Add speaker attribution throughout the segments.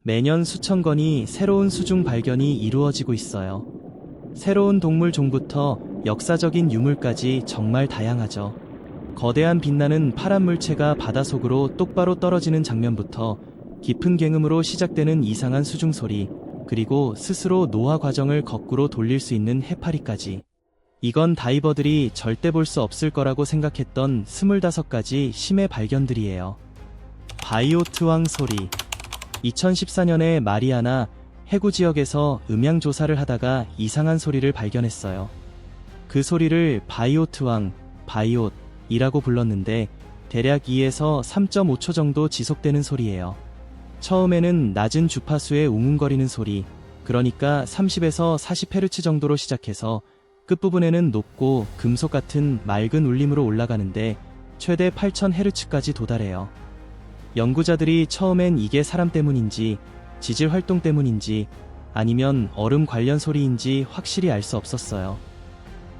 Speaker 1: 매년 수천 건이 새로운 수중 발견이 이루어지고 있어요. 새로운 동물 종부터 역사적인 유물까지 정말 다양하죠. 거대한 빛나는 파란 물체가 바닷속으로 똑바로 떨어지는 장면부터 깊은 갱음으로 시작되는 이상한 수중 소리, 그리고 스스로 노화 과정을 거꾸로 돌릴 수 있는 해파리까지. 이건 다이버들이 절대 볼 수 없을 거라고 생각했던 25가지 심해 발견들이에요. 바이오트왕 소리. 2014년에 마리아나 해구 지역에서 음향 조사를 하다가 이상한 소리를 발견했어요. 그 소리를 바이오트왕, 바이옷이라고 불렀는데 대략 2에서 3.5초 정도 지속되는 소리예요. 처음에는 낮은 주파수의 웅웅거리는 소리, 그러니까 30에서 40Hz 정도로 시작해서 끝부분에는 높고 금속 같은 맑은 울림으로 올라가는데 최대 8000Hz까지 도달해요. 연구자들이 처음엔 이게 사람 때문인지, 지질 활동 때문인지, 아니면 얼음 관련 소리인지 확실히 알 수 없었어요.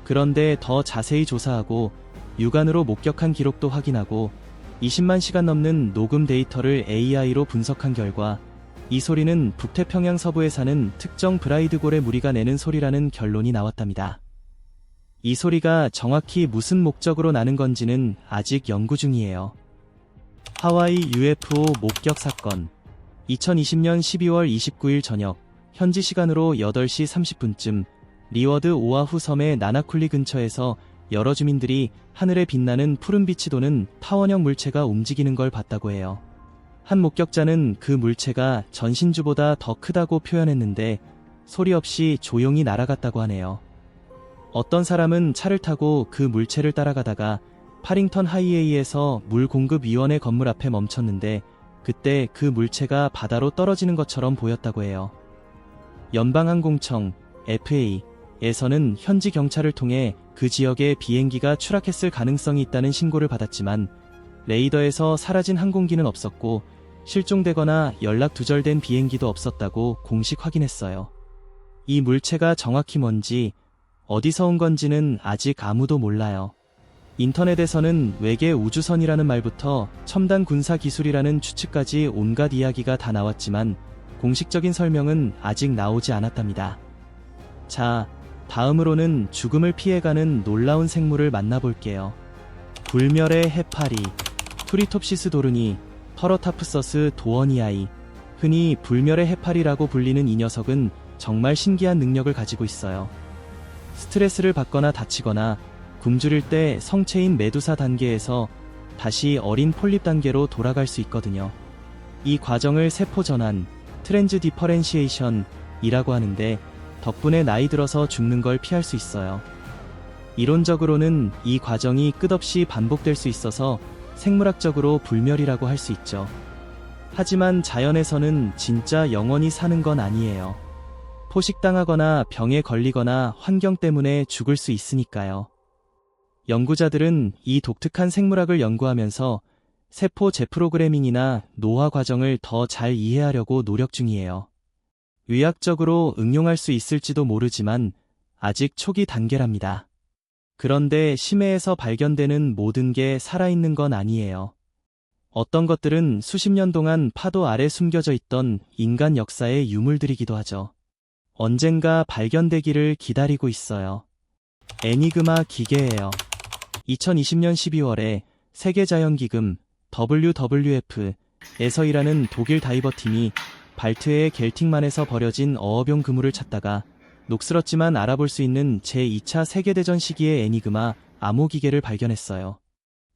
Speaker 1: 그런데 더 자세히 조사하고 육안으로 목격한 기록도 확인하고 20만 시간 넘는 녹음 데이터를 AI로 분석한 결과 이 소리는 북태평양 서부에 사는 특정 브라이드골의 무리가 내는 소리라는 결론이 나왔답니다. 이 소리가 정확히 무슨 목적으로 나는 건지는 아직 연구 중이에요. 하와이 UFO 목격 사건. 2020년 12월 29일 저녁, 현지 시간으로 8시 30분쯤 리워드 오아후 섬의 나나쿨리 근처에서 여러 주민들이 하늘에 빛나는 푸른빛이 도는 타원형 물체가 움직이는 걸 봤다고 해요. 한 목격자는 그 물체가 전신주보다 더 크다고 표현했는데 소리 없이 조용히 날아갔다고 하네요. 어떤 사람은 차를 타고 그 물체를 따라가다가 파링턴 하이웨이에서 물공급위원회 건물 앞에 멈췄는데 그때 그 물체가 바다로 떨어지는 것처럼 보였다고 해요. 연방항공청 FA에서는 현지 경찰을 통해 그 지역에 비행기가 추락했을 가능성이 있다는 신고를 받았지만 레이더에서 사라진 항공기는 없었고 실종되거나 연락 두절된 비행기도 없었다고 공식 확인했어요. 이 물체가 정확히 뭔지, 어디서 온 건지는 아직 아무도 몰라요. 인터넷에서는 외계 우주선이라는 말부터 첨단 군사 기술이라는 추측까지 온갖 이야기가 다 나왔지만 공식적인 설명은 아직 나오지 않았답니다. 자, 다음으로는 죽음을 피해가는 놀라운 생물을 만나볼게요. 불멸의 해파리, 투리톱시스 도르니, 터러타프서스 도어니아이. 흔히 불멸의 해파리라고 불리는 이 녀석은 정말 신기한 능력을 가지고 있어요. 스트레스를 받거나 다치거나 굶주릴 때 성체인 메두사 단계에서 다시 어린 폴립 단계로 돌아갈 수 있거든요. 이 과정을 세포 전환, 트랜스 디퍼렌시에이션이라고 하는데 덕분에 나이 들어서 죽는 걸 피할 수 있어요. 이론적으로는 이 과정이 끝없이 반복될 수 있어서 생물학적으로 불멸이라고 할 수 있죠. 하지만 자연에서는 진짜 영원히 사는 건 아니에요. 포식당하거나 병에 걸리거나 환경 때문에 죽을 수 있으니까요. 연구자들은 이 독특한 생물학을 연구하면서 세포 재프로그래밍이나 노화 과정을 더 잘 이해하려고 노력 중이에요. 의학적으로 응용할 수 있을지도 모르지만 아직 초기 단계랍니다. 그런데 심해에서 발견되는 모든 게 살아있는 건 아니에요. 어떤 것들은 수십 년 동안 파도 아래 숨겨져 있던 인간 역사의 유물들이기도 하죠. 언젠가 발견되기를 기다리고 있어요. 애니그마 기계예요. 2020년 12월에 세계자연기금 WWF에서 일하는 독일 다이버팀이 발트해의 겔팅만에서 버려진 어업용 그물을 찾다가 녹슬었지만 알아볼 수 있는 제2차 세계대전 시기의 애니그마 암호 기계를 발견했어요.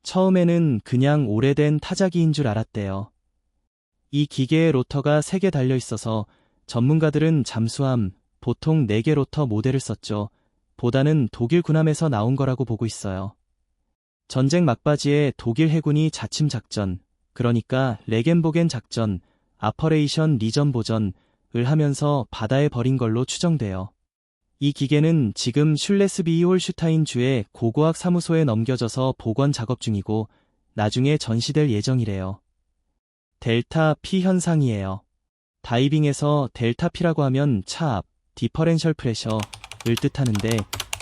Speaker 1: 처음에는 그냥 오래된 타자기인 줄 알았대요. 이 기계의 로터가 3개 달려 있어서 전문가들은 잠수함, 보통 4개 로터 모델을 썼죠. 보다는 독일 군함에서 나온 거라고 보고 있어요. 전쟁 막바지에 독일 해군이 자침 작전, 그러니까 레겐보겐 작전, 아퍼레이션 리전 보전을 하면서 바다에 버린 걸로 추정돼요. 이 기계는 지금 슐레스비이홀슈타인 주의 고고학 사무소에 넘겨져서 복원 작업 중이고 나중에 전시될 예정이래요. 델타 P 현상이에요. 다이빙에서 델타 P라고 하면 차압, 디퍼렌셜 프레셔를 뜻하는데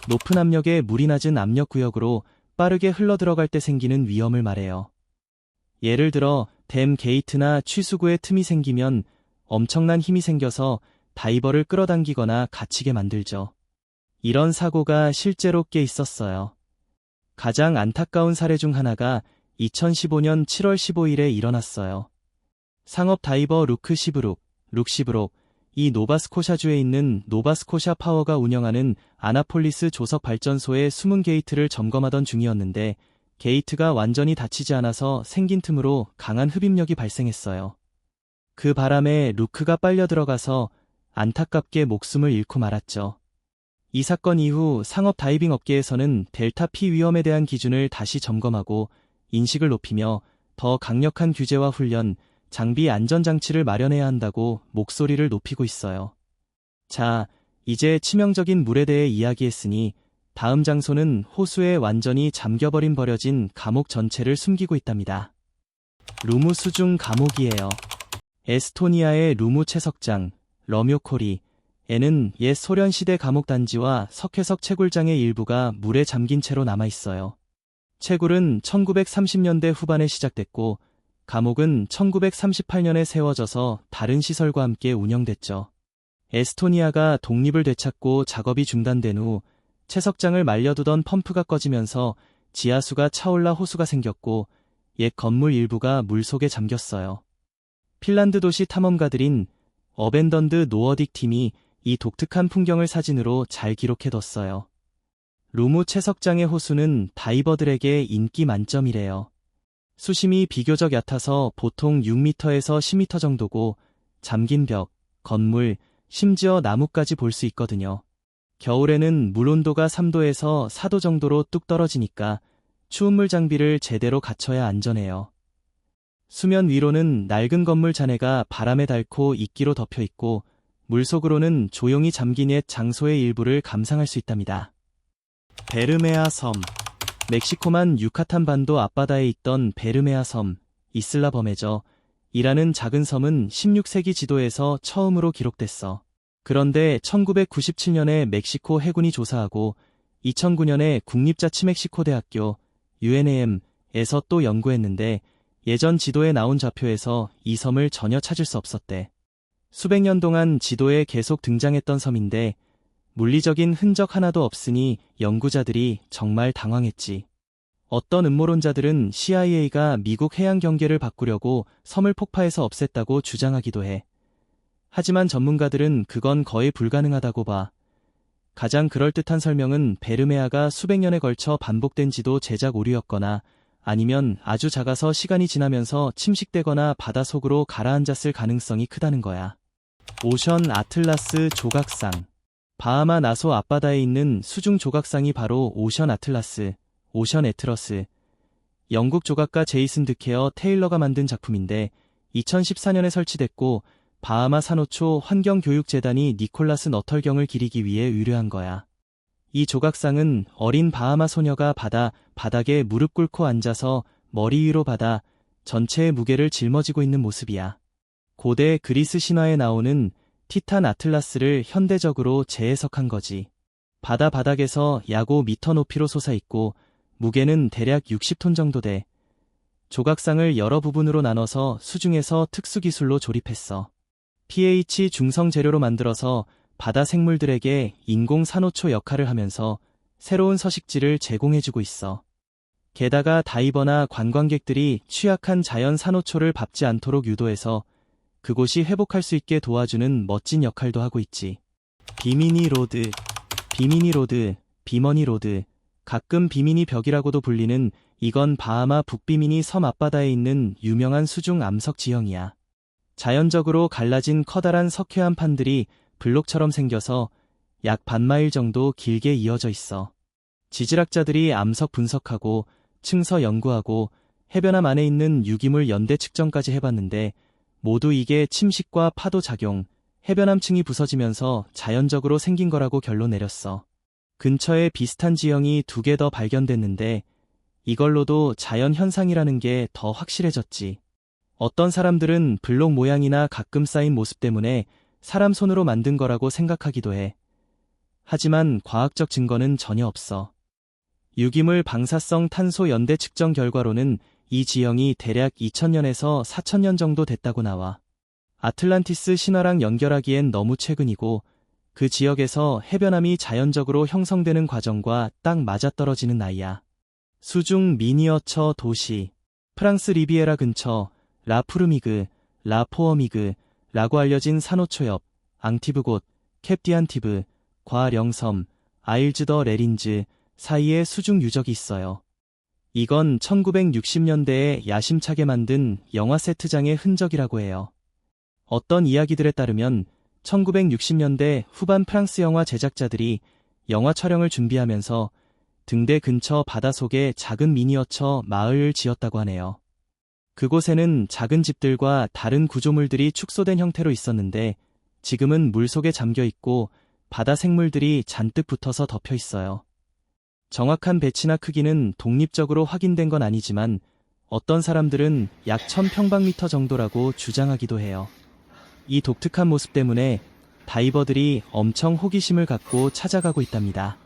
Speaker 1: 높은 압력에 물이 낮은 압력 구역으로 빠르게 흘러들어갈 때 생기는 위험을 말해요. 예를 들어 댐 게이트나 취수구에 틈이 생기면 엄청난 힘이 생겨서 다이버를 끌어당기거나 갇히게 만들죠. 이런 사고가 실제로 꽤 있었어요. 가장 안타까운 사례 중 하나가 2015년 7월 15일에 일어났어요. 상업 다이버 룩 시브록, 이 노바스코샤주에 있는 노바스코샤 파워가 운영하는 아나폴리스 조석 발전소의 숨은 게이트를 점검하던 중이었는데 게이트가 완전히 닫히지 않아서 생긴 틈으로 강한 흡입력이 발생했어요. 그 바람에 루크가 빨려 들어가서 안타깝게 목숨을 잃고 말았죠. 이 사건 이후 상업 다이빙 업계에서는 델타 P 위험에 대한 기준을 다시 점검하고 인식을 높이며 더 강력한 규제와 훈련, 장비 안전장치를 마련해야 한다고 목소리를 높이고 있어요. 자, 이제 치명적인 물에 대해 이야기했으니 다음 장소는 호수에 완전히 잠겨버린 버려진 감옥 전체를 숨기고 있답니다. 루무 수중 감옥이에요. 에스토니아의 루무 채석장, 러묘코리에는 옛 소련시대 감옥단지와 석회석 채굴장의 일부가 물에 잠긴 채로 남아있어요. 채굴은 1930년대 후반에 시작됐고 감옥은 1938년에 세워져서 다른 시설과 함께 운영됐죠. 에스토니아가 독립을 되찾고 작업이 중단된 후 채석장을 말려두던 펌프가 꺼지면서 지하수가 차올라 호수가 생겼고 옛 건물 일부가 물속에 잠겼어요. 핀란드 도시 탐험가들인 어벤던드 노어딕 팀이 이 독특한 풍경을 사진으로 잘 기록해뒀어요. 루무 채석장의 호수는 다이버들에게 인기 만점이래요. 수심이 비교적 얕아서 보통 6m에서 10m 정도고 잠긴 벽, 건물, 심지어 나무까지 볼 수 있거든요. 겨울에는 물 온도가 3도에서 4도 정도로 뚝 떨어지니까 추운 물 장비를 제대로 갖춰야 안전해요. 수면 위로는 낡은 건물 잔해가 바람에 닳고 이끼로 덮여 있고 물속으로는 조용히 잠긴 옛 장소의 일부를 감상할 수 있답니다. 베르메아 섬. 멕시코만 유카탄 반도 앞바다에 있던 베르메아 섬, 이슬라 버메저 이라는 작은 섬은 16세기 지도에서 처음으로 기록됐어. 그런데 1997년에 멕시코 해군이 조사하고 2009년에 국립자치멕시코대학교 UNAM에서 또 연구했는데 예전 지도에 나온 좌표에서 이 섬을 전혀 찾을 수 없었대. 수백 년 동안 지도에 계속 등장했던 섬인데 물리적인 흔적 하나도 없으니 연구자들이 정말 당황했지. 어떤 음모론자들은 CIA가 미국 해양 경계를 바꾸려고 섬을 폭파해서 없앴다고 주장하기도 해. 하지만 전문가들은 그건 거의 불가능하다고 봐. 가장 그럴듯한 설명은 베르메아가 수백 년에 걸쳐 반복된 지도 제작 오류였거나 아니면 아주 작아서 시간이 지나면서 침식되거나 바다 속으로 가라앉았을 가능성이 크다는 거야. 오션 아틀라스 조각상. 바하마 나소 앞바다에 있는 수중 조각상이 바로 오션 아틀라스, 오션 애트러스. 영국 조각가 제이슨 드케어 테일러가 만든 작품인데 2014년에 설치됐고 바하마 산호초 환경교육재단이 니콜라스 너털경을 기리기 위해 의뢰한 거야. 이 조각상은 어린 바하마 소녀가 바닥에 무릎 꿇고 앉아서 머리 위로 바다 전체의 무게를 짊어지고 있는 모습이야. 고대 그리스 신화에 나오는 티탄 아틀라스를 현대적으로 재해석한 거지. 바다 바닥에서 약 5m 높이로 솟아있고 무게는 대략 60톤 정도 돼. 조각상을 여러 부분으로 나눠서 수중에서 특수기술로 조립했어. pH 중성 재료로 만들어서 바다 생물들에게 인공 산호초 역할을 하면서 새로운 서식지를 제공해주고 있어. 게다가 다이버나 관광객들이 취약한 자연 산호초를 밟지 않도록 유도해서 그곳이 회복할 수 있게 도와주는 멋진 역할도 하고 있지. 비미니 로드, 비머니 로드, 가끔 비미니 벽이라고도 불리는 이건 바하마 북비미니 섬 앞바다에 있는 유명한 수중 암석 지형이야. 자연적으로 갈라진 커다란 석회암 판들이 블록처럼 생겨서 약 반마일 정도 길게 이어져 있어. 지질학자들이 암석 분석하고 층서 연구하고 해변암 안에 있는 유기물 연대 측정까지 해봤는데 모두 이게 침식과 파도 작용, 해변암층이 부서지면서 자연적으로 생긴 거라고 결론 내렸어. 근처에 비슷한 지형이 2개 더 발견됐는데 이걸로도 자연 현상이라는 게 더 확실해졌지. 어떤 사람들은 블록 모양이나 가끔 쌓인 모습 때문에 사람 손으로 만든 거라고 생각하기도 해. 하지만 과학적 증거는 전혀 없어. 유기물 방사성 탄소 연대 측정 결과로는 이 지형이 대략 2000년에서 4000년 정도 됐다고 나와. 아틀란티스 신화랑 연결하기엔 너무 최근이고 그 지역에서 해변암이 자연적으로 형성되는 과정과 딱 맞아떨어지는 나이야. 수중 미니어처 도시. 프랑스 리비에라 근처 라푸르미그, 라포어미그라고 알려진 산호초 옆 앙티브곳, 캡디안티브, 과령섬, 아일즈 더 레린즈 사이에 수중 유적이 있어요. 이건 1960년대에 야심차게 만든 영화 세트장의 흔적이라고 해요. 어떤 이야기들에 따르면 1960년대 후반 프랑스 영화 제작자들이 영화 촬영을 준비하면서 등대 근처 바닷속에 작은 미니어처 마을을 지었다고 하네요. 그곳에는 작은 집들과 다른 구조물들이 축소된 형태로 있었는데 지금은 물속에 잠겨 있고 바다 생물들이 잔뜩 붙어서 덮여 있어요. 정확한 배치나 크기는 독립적으로 확인된 건 아니지만 어떤 사람들은 약 1000평방미터 정도라고 주장하기도 해요. 이 독특한 모습 때문에 다이버들이 엄청 호기심을 갖고 찾아가고 있답니다.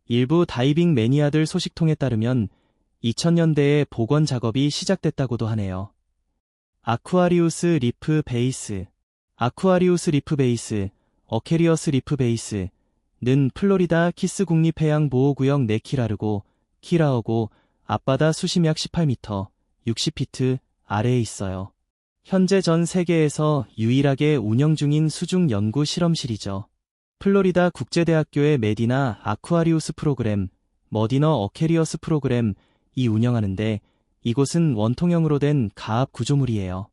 Speaker 1: 일부 다이빙 매니아들 소식통에 따르면 2000년대에 복원 작업이 시작됐다고도 하네요. 아쿠아리우스 리프 베이스. 아쿠아리우스 리프 베이스, 어케리어스 리프 베이스는 플로리다 키스 국립해양보호구역 내 키라르고, 키라어고 앞바다 수심 약 18m, 60피트 아래에 있어요. 현재 전 세계에서 유일하게 운영 중인 수중 연구 실험실이죠. 플로리다 국제대학교의 메디나 아쿠아리우스 프로그램, 머디너 어케리어스 프로그램이 운영하는데 이곳은 원통형으로 된 가압 구조물이에요.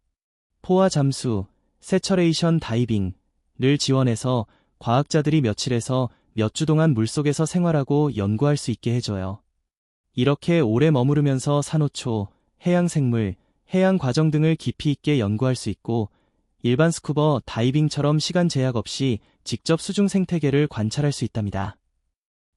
Speaker 1: 포화 잠수, 세처레이션 다이빙을 지원해서 과학자들이 며칠에서 몇 주 동안 물속에서 생활하고 연구할 수 있게 해줘요. 이렇게 오래 머무르면서 산호초, 해양생물, 해양 과정 등을 깊이 있게 연구할 수 있고 일반 스쿠버 다이빙처럼 시간 제약 없이 직접 수중 생태계를 관찰할 수 있답니다.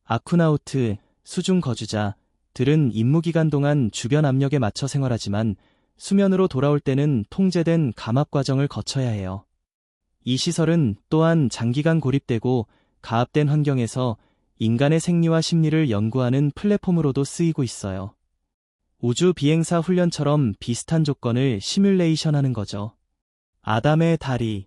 Speaker 1: 아쿠나우트, 수중 거주자들은 임무기간 동안 주변 압력에 맞춰 생활하지만 수면으로 돌아올 때는 통제된 감압 과정을 거쳐야 해요. 이 시설은 또한 장기간 고립되고 가압된 환경에서 인간의 생리와 심리를 연구하는 플랫폼으로도 쓰이고 있어요. 우주 비행사 훈련처럼 비슷한 조건을 시뮬레이션하는 거죠. 아담의 다리,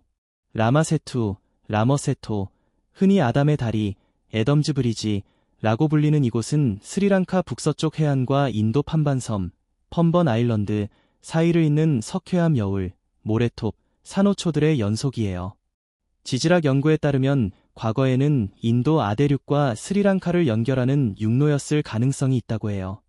Speaker 1: 라마세투, 라머세토, 흔히 아담의 다리, 애덤즈 브리지라고 불리는 이곳은 스리랑카 북서쪽 해안과 인도 판반섬, 펌번 아일랜드 사이를 잇는 석회암 여울, 모래톱, 산호초들의 연속이에요. 지질학 연구에 따르면 과거에는 인도 아대륙과 스리랑카를 연결하는 육로였을 가능성이 있다고 해요.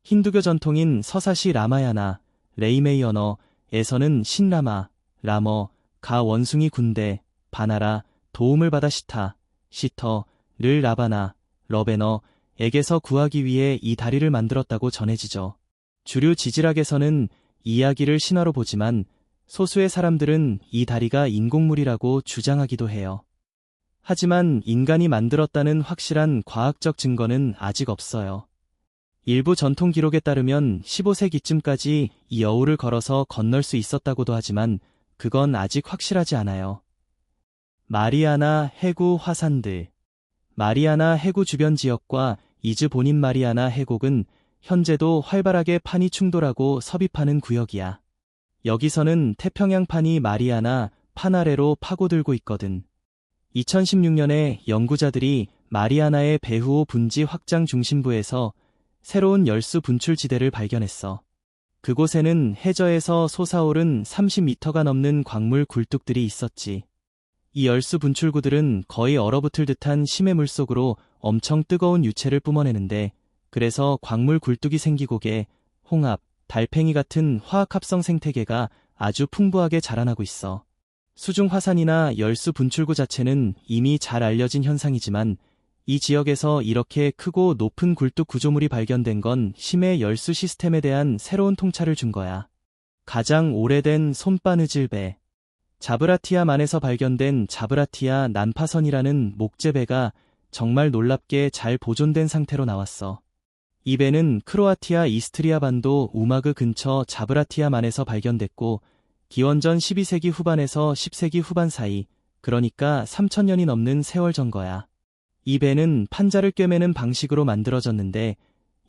Speaker 1: 힌두교 전통인 서사시 라마야나, 레이메이언어에서는 신라마, 라머, 가 원숭이 군대, 바나라, 도움을 받아 시터를 라바나, 러베너에게서 구하기 위해 이 다리를 만들었다고 전해지죠. 주류 지질학에서는 이야기를 신화로 보지만 소수의 사람들은 이 다리가 인공물이라고 주장하기도 해요. 하지만 인간이 만들었다는 확실한 과학적 증거는 아직 없어요. 일부 전통 기록에 따르면 15세기쯤까지 이 여울을 걸어서 건널 수 있었다고도 하지만 그건 아직 확실하지 않아요. 마리아나 해구 화산들. 마리아나 해구 주변 지역과 이즈 보닌 마리아나 해곡은 현재도 활발하게 판이 충돌하고 섭입하는 구역이야. 여기서는 태평양판이 마리아나 판 아래로 파고들고 있거든. 2016년에 연구자들이 마리아나의 배후호 분지 확장 중심부에서 새로운 열수 분출지대를 발견했어. 그곳에는 해저에서 솟아오른 30m가 넘는 광물 굴뚝들이 있었지. 이 열수 분출구들은 거의 얼어붙을 듯한 심해 물속으로 엄청 뜨거운 유체를 뿜어내는데 그래서 광물 굴뚝이 생기고 개, 홍합, 달팽이 같은 화학합성 생태계가 아주 풍부하게 자라나고 있어. 수중 화산이나 열수 분출구 자체는 이미 잘 알려진 현상이지만 이 지역에서 이렇게 크고 높은 굴뚝 구조물이 발견된 건 심해 열수 시스템에 대한 새로운 통찰을 준 거야. 가장 오래된 손바느질배. 자브라티아만에서 발견된 자브라티아 난파선이라는 목재배가 정말 놀랍게 잘 보존된 상태로 나왔어. 이 배는 크로아티아 이스트리아 반도 우마그 근처 자브라티아만에서 발견됐고 기원전 12세기 후반에서 10세기 후반 사이, 그러니까 3000년이 넘는 세월 전 거야. 이 배는 판자를 꿰매는 방식으로 만들어졌는데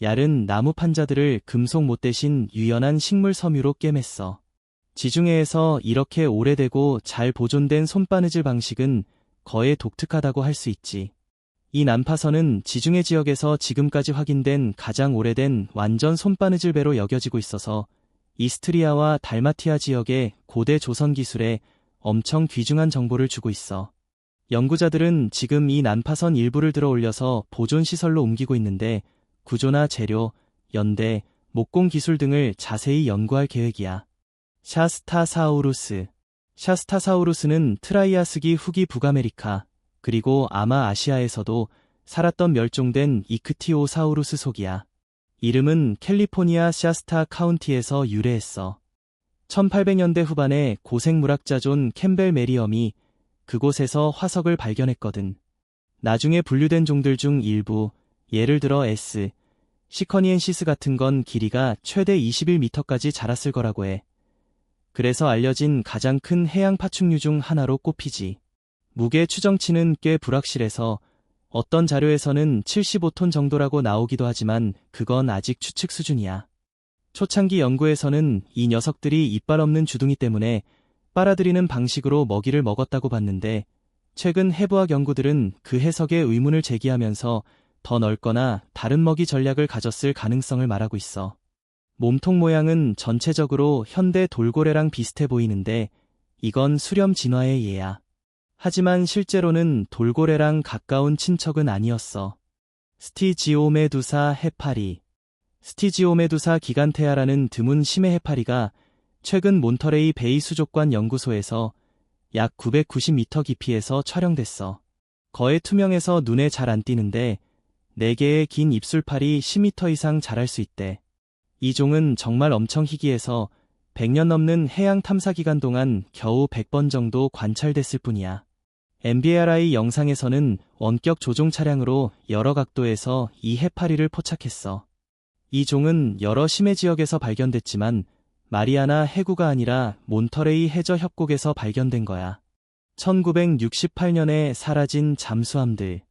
Speaker 1: 얇은 나무 판자들을 금속 못 대신 유연한 식물 섬유로 꿰맸어. 지중해에서 이렇게 오래되고 잘 보존된 손바느질 방식은 거의 독특하다고 할 수 있지. 이 난파선은 지중해 지역에서 지금까지 확인된 가장 오래된 완전 손바느질 배로 여겨지고 있어서 이스트리아와 달마티아 지역의 고대 조선 기술에 엄청 귀중한 정보를 주고 있어. 연구자들은 지금 이 난파선 일부를 들어 올려서 보존시설로 옮기고 있는데 구조나 재료, 연대, 목공 기술 등을 자세히 연구할 계획이야. 샤스타사우루스. 샤스타사우루스는 트라이아스기 후기 북아메리카, 그리고 아마 아시아에서도 살았던 멸종된 이크티오사우루스 속이야. 이름은 캘리포니아 샤스타 카운티에서 유래했어. 1800년대 후반에 고생물학자 존 캠벨 메리엄이 그곳에서 화석을 발견했거든. 나중에 분류된 종들 중 일부, 예를 들어 S. 시커니엔시스 같은 건 길이가 최대 21m까지 자랐을 거라고 해. 그래서 알려진 가장 큰 해양 파충류 중 하나로 꼽히지. 무게 추정치는 꽤 불확실해서 어떤 자료에서는 75톤 정도라고 나오기도 하지만 그건 아직 추측 수준이야. 초창기 연구에서는 이 녀석들이 이빨 없는 주둥이 때문에 빨아들이는 방식으로 먹이를 먹었다고 봤는데 최근 해부학 연구들은 그 해석에 의문을 제기하면서 더 넓거나 다른 먹이 전략을 가졌을 가능성을 말하고 있어. 몸통 모양은 전체적으로 현대 돌고래랑 비슷해 보이는데 이건 수렴 진화의 예야. 하지만 실제로는 돌고래랑 가까운 친척은 아니었어. 스티지오메두사 해파리. 스티지오메두사 기간테아라는 드문 심해 해파리가 최근 몬터레이 베이 수족관 연구소에서 약 990m 깊이에서 촬영됐어. 거의 투명해서 눈에 잘 안 띄는데 4개의 긴 입술팔이 10m 이상 자랄 수 있대. 이 종은 정말 엄청 희귀해서 100년 넘는 해양 탐사 기간 동안 겨우 100번 정도 관찰됐을 뿐이야. MBRI 영상에서는 원격 조종 차량으로 여러 각도에서 이 해파리를 포착했어. 이 종은 여러 심해 지역에서 발견됐지만 마리아나 해구가 아니라 몬터레이 해저 협곡에서 발견된 거야. 1968년에 사라진 잠수함들.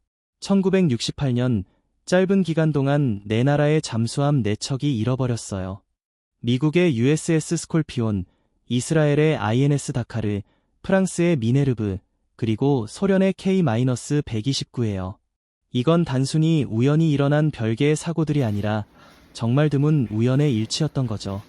Speaker 1: 1968년 짧은 기간 동안 네 나라의 잠수함 4척이 잃어버렸어요. 미국의 USS 스콜피온, 이스라엘의 INS 다카르, 프랑스의 미네르브, 그리고 소련의 K-129예요. 이건 단순히 우연히 일어난 별개의 사고들이 아니라 정말 드문 우연의 일치였던 거죠.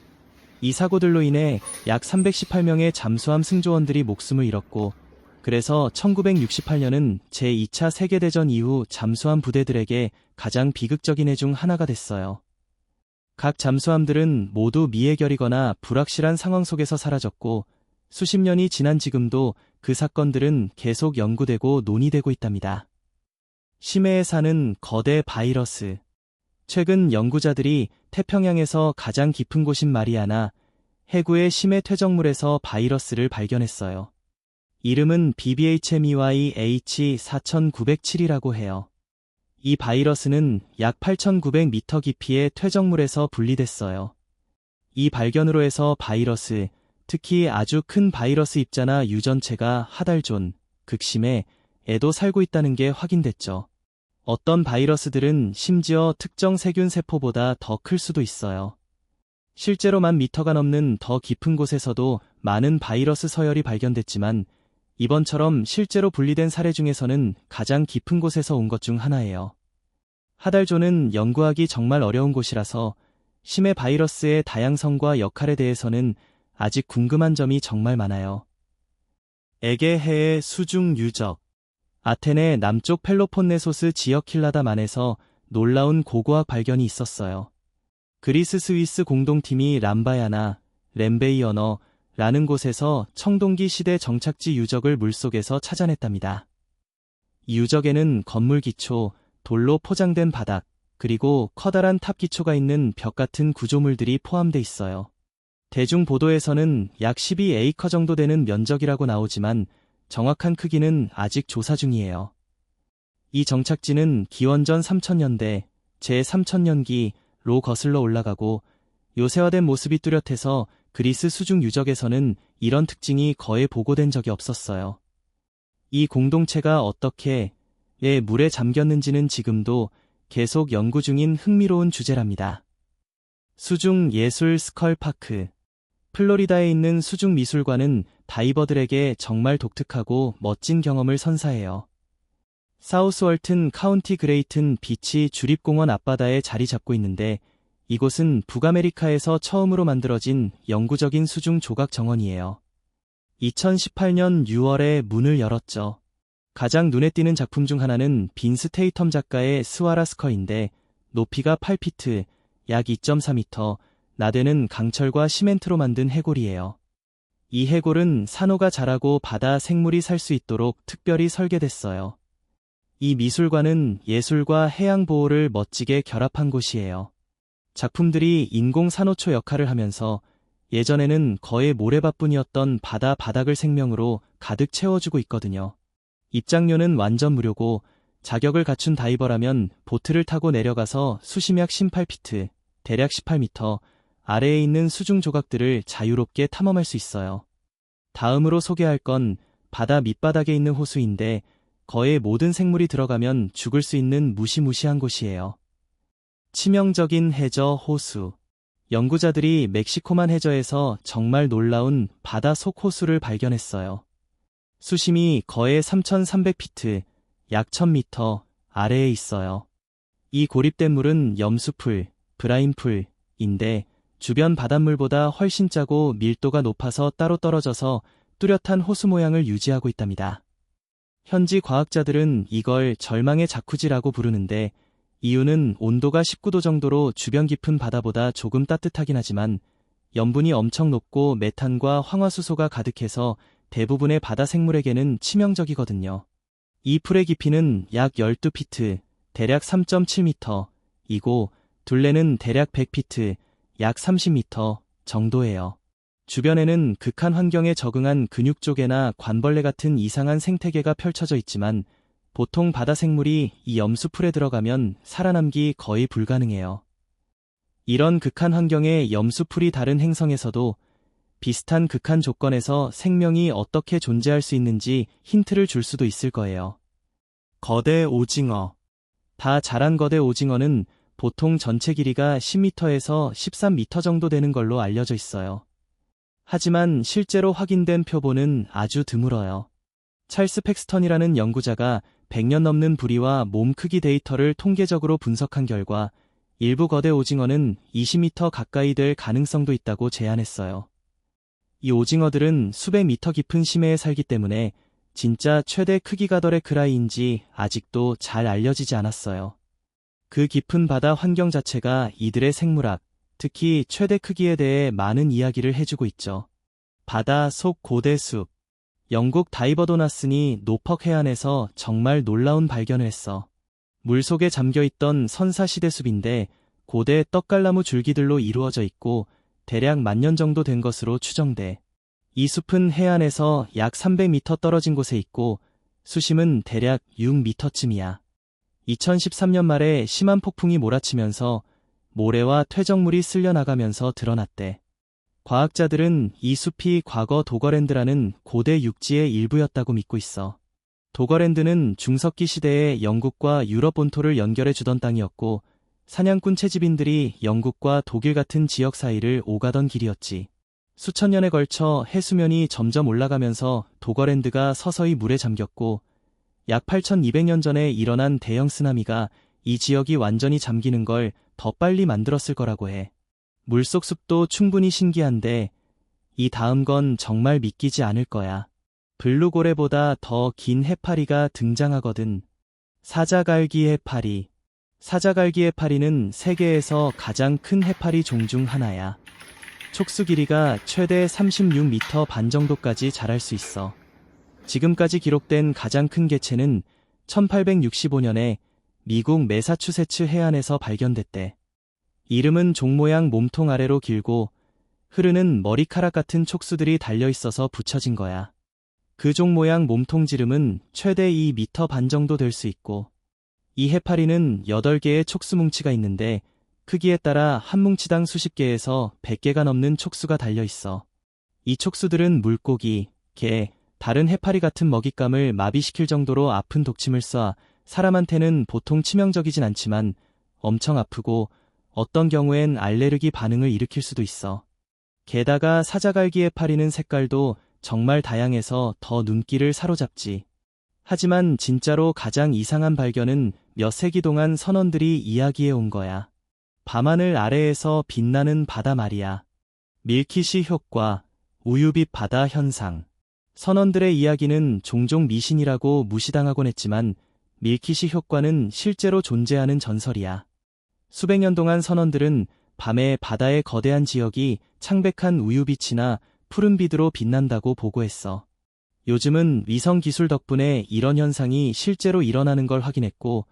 Speaker 1: 이 사고들로 인해 약 318명의 잠수함 승조원들이 목숨을 잃었고, 그래서 1968년은 제2차 세계대전 이후 잠수함 부대들에게 가장 비극적인 해 중 하나가 됐어요. 각 잠수함들은 모두 미해결이거나 불확실한 상황 속에서 사라졌고, 수십 년이 지난 지금도 그 사건들은 계속 연구되고 논의되고 있답니다. 심해에 사는 거대 바이러스. 최근 연구자들이 태평양에서 가장 깊은 곳인 마리아나 해구의 심해 퇴적물에서 바이러스를 발견했어요. 이름은 BBHMEY H4907이라고 해요. 이 바이러스는 약 8,900m 깊이의 퇴적물에서 분리됐어요. 이 발견으로 해서 바이러스, 특히 아주 큰 바이러스 입자나 유전체가 하달존, 극심해, 에도 살고 있다는 게 확인됐죠. 어떤 바이러스들은 심지어 특정 세균 세포보다 더 클 수도 있어요. 실제로 10,000m가 넘는 더 깊은 곳에서도 많은 바이러스 서열이 발견됐지만 이번처럼 실제로 분리된 사례 중에서는 가장 깊은 곳에서 온 것 중 하나예요. 하달존은 연구하기 정말 어려운 곳이라서 심해 바이러스의 다양성과 역할에 대해서는 아직 궁금한 점이 정말 많아요. 에게해의 수중 유적. 아테네 남쪽 펠로폰네소스 지역 킬라다만에서 놀라운 고고학 발견이 있었어요. 그리스 스위스 공동팀이 람바야나, 렘베이어너라는 곳에서 청동기 시대 정착지 유적을 물속에서 찾아냈답니다. 이 유적에는 건물 기초, 돌로 포장된 바닥, 그리고 커다란 탑 기초가 있는 벽 같은 구조물들이 포함돼 있어요. 대중 보도에서는 약 12에이커 정도 되는 면적이라고 나오지만 정확한 크기는 아직 조사 중이에요. 이 정착지는 기원전 3000년대, 제3000년기로 거슬러 올라가고 요새화된 모습이 뚜렷해서 그리스 수중 유적에서는 이런 특징이 거의 보고된 적이 없었어요. 이 공동체가 어떻게 물에 잠겼는지는 지금도 계속 연구 중인 흥미로운 주제랍니다. 수중 예술 스컬파크. 플로리다에 있는 수중 미술관은 다이버들에게 정말 독특하고 멋진 경험을 선사해요. 사우스월튼 카운티 그레이튼 비치 주립공원 앞바다에 자리 잡고 있는데 이곳은 북아메리카에서 처음으로 만들어진 영구적인 수중 조각 정원이에요. 2018년 6월에 문을 열었죠. 가장 눈에 띄는 작품 중 하나는 빈스 테이텀 작가의 스와라스커인데 높이가 8피트, 약 2.4m, 나대는 강철과 시멘트로 만든 해골이에요. 이 해골은 산호가 자라고 바다 생물이 살 수 있도록 특별히 설계됐어요. 이 미술관은 예술과 해양 보호를 멋지게 결합한 곳이에요. 작품들이 인공 산호초 역할을 하면서 예전에는 거의 모래밭뿐이었던 바다 바닥을 생명으로 가득 채워주고 있거든요. 입장료는 완전 무료고 자격을 갖춘 다이버라면 보트를 타고 내려가서 수심약 18피트, 대략 18m 아래에 있는 수중 조각들을 자유롭게 탐험할 수 있어요. 다음으로 소개할 건 바다 밑바닥에 있는 호수인데 거의 모든 생물이 들어가면 죽을 수 있는 무시무시한 곳이에요. 치명적인 해저 호수. 연구자들이 멕시코만 해저에서 정말 놀라운 바다 속 호수를 발견했어요. 수심이 거의 3,300피트, 약 1,000m 아래에 있어요. 이 고립된 물은 염수풀, 브라인풀인데 주변 바닷물보다 훨씬 짜고 밀도가 높아서 따로 떨어져서 뚜렷한 호수 모양을 유지하고 있답니다. 현지 과학자들은 이걸 절망의 자쿠지라고 부르는데 이유는 온도가 19도 정도로 주변 깊은 바다보다 조금 따뜻하긴 하지만 염분이 엄청 높고 메탄과 황화수소가 가득해서 대부분의 바다 생물에게는 치명적이거든요. 이 풀의 깊이는 약 12피트, 대략 3.7m, 이고 둘레는 대략 100피트, 약 30m 정도예요. 주변에는 극한 환경에 적응한 근육조개나 관벌레 같은 이상한 생태계가 펼쳐져 있지만 보통 바다 생물이 이 염수풀에 들어가면 살아남기 거의 불가능해요. 이런 극한 환경의 염수풀이 다른 행성에서도 비슷한 극한 조건에서 생명이 어떻게 존재할 수 있는지 힌트를 줄 수도 있을 거예요. 거대 오징어. 다 자란 거대 오징어는 보통 전체 길이가 10m에서 13m 정도 되는 걸로 알려져 있어요. 하지만 실제로 확인된 표본은 아주 드물어요. 찰스 팩스턴이라는 연구자가 100년 넘는 부리와 몸 크기 데이터를 통계적으로 분석한 결과 일부 거대 오징어는 20m 가까이 될 가능성도 있다고 제안했어요. 이 오징어들은 수백 미터 깊은 심해에 살기 때문에 진짜 최대 크기가 덜의 그라이인지 아직도 잘 알려지지 않았어요. 그 깊은 바다 환경 자체가 이들의 생물학, 특히 최대 크기에 대해 많은 이야기를 해주고 있죠. 바다 속 고대 숲. 영국 다이버 도나슨이 노퍽 해안에서 정말 놀라운 발견을 했어. 물속에 잠겨있던 선사시대 숲인데 고대 떡갈나무 줄기들로 이루어져 있고 대략 10,000년 정도 된 것으로 추정돼. 이 숲은 해안에서 약 300m 떨어진 곳에 있고 수심은 대략 6m쯤이야. 2013년 말에 심한 폭풍이 몰아치면서 모래와 퇴적물이 쓸려나가면서 드러났대. 과학자들은 이 숲이 과거 도거랜드라는 고대 육지의 일부였다고 믿고 있어. 도거랜드는 중석기 시대에 영국과 유럽 본토를 연결해주던 땅이었고 사냥꾼 채집인들이 영국과 독일 같은 지역 사이를 오가던 길이었지. 수천 년에 걸쳐 해수면이 점점 올라가면서 도거랜드가 서서히 물에 잠겼고 약 8,200년 전에 일어난 대형 쓰나미가 이 지역이 완전히 잠기는 걸 더 빨리 만들었을 거라고 해. 물속 숲도 충분히 신기한데 이 다음 건 정말 믿기지 않을 거야. 블루고래보다 더 긴 해파리가 등장하거든. 사자갈기 해파리. 사자갈기 해파리는 세계에서 가장 큰 해파리 종 중 하나야. 촉수 길이가 최대 36m 반 정도까지 자랄 수 있어. 지금까지 기록된 가장 큰 개체는 1865년에 미국 매사추세츠 해안에서 발견됐대. 이름은 종 모양 몸통 아래로 길고 흐르는 머리카락 같은 촉수들이 달려있어서 붙여진 거야. 그 종 모양 몸통 지름은 최대 2m 반 정도 될 수 있고 이 해파리는 8개의 촉수 뭉치가 있는데 크기에 따라 한 뭉치당 수십 개에서 100개가 넘는 촉수가 달려있어. 이 촉수들은 물고기, 개, 다른 해파리 같은 먹잇감을 마비시킬 정도로 아픈 독침을 쏴 사람한테는 보통 치명적이진 않지만 엄청 아프고 어떤 경우엔 알레르기 반응을 일으킬 수도 있어. 게다가 사자갈기에 파리는 색깔도 정말 다양해서 더 눈길을 사로잡지. 하지만 진짜로 가장 이상한 발견은 몇 세기 동안 선원들이 이야기해 온 거야. 밤하늘 아래에서 빛나는 바다 말이야. 밀키시 효과, 우유빛 바다 현상. 선원들의 이야기는 종종 미신이라고 무시당하곤 했지만 밀키시 효과는 실제로 존재하는 전설이야. 수백 년 동안 선원들은 밤에 바다의 거대한 지역이 창백한 우유빛이나 푸른빛으로 빛난다고 보고했어. 요즘은 위성 기술 덕분에 이런 현상이 실제로 일어나는 걸 확인했고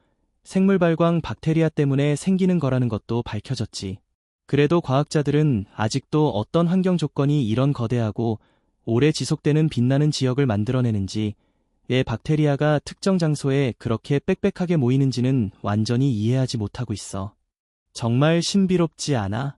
Speaker 1: 생물 발광 박테리아 때문에 생기는 거라는 것도 밝혀졌지. 그래도 과학자들은 아직도 어떤 환경 조건이 이런 거대하고 오래 지속되는 빛나는 지역을 만들어내는지, 왜 박테리아가 특정 장소에 그렇게 빽빽하게 모이는지는 완전히 이해하지 못하고 있어. 정말 신비롭지 않아?